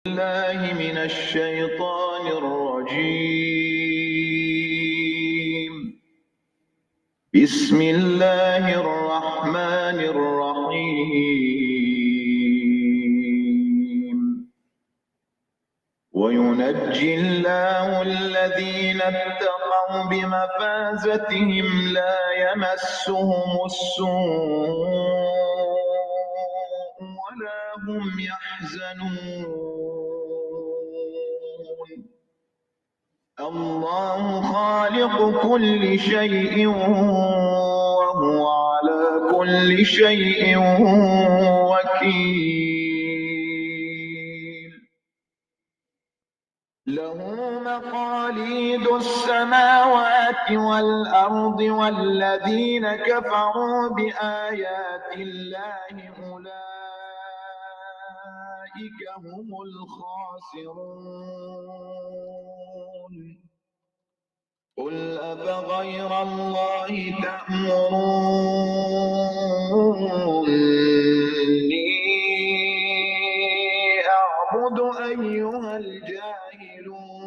بالله من الشيطان الرجيم. بسم الله الرحمن الرحيم. وينجي الله الذين اتقوا بمفازتهم لا يمسهم السوء ولا هم يحزنون. الله خالق كل شيء وهو على كل شيء وكيل. له مقاليد السماوات والأرض والذين كفروا بآيات الله أولئك هم الخاسرون. قل أفغير الله تأمروني أعبد أيها الجاهلون.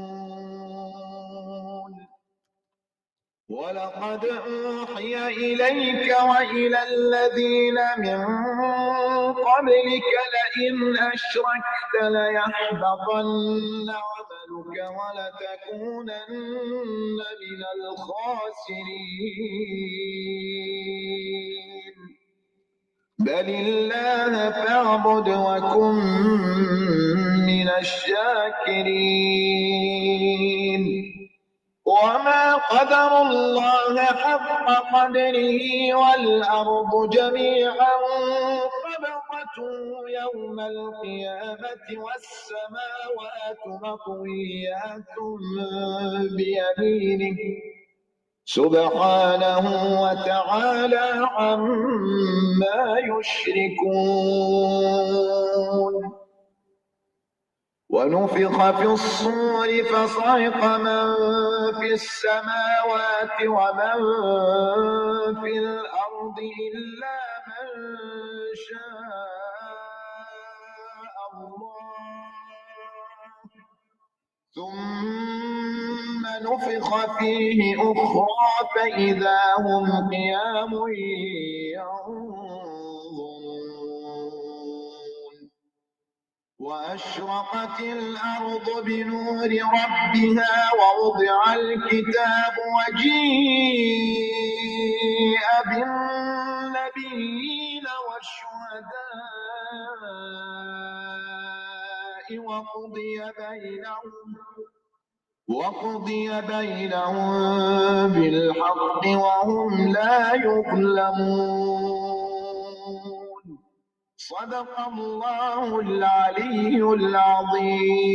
ولقد أوحي إليك وإلى الذين من قبلك لئن أشركت ليحبطن عملك ولتكونن من الخاسرين. بل الله فاعبد وكن من الشاكرين. وما قدروا الله حق قدره والأرض جميعا قبضته يوم القيامة والسماوات مطويات بيمينه سبحانه وتعالى عما يشركون. ونفخ في الصور فصعق من في السماوات ومن في الأرض إلا من شاء الله ثم نفخ فيه أخرى فإذا هم قيام ينظرون. وأشرقت الأرض بنور ربها ووضع الكتاب وجيء بالنبيين والشهداء وقضي بينهم بالحق وهم لا يظلمون. صدق الله العلي العظيم.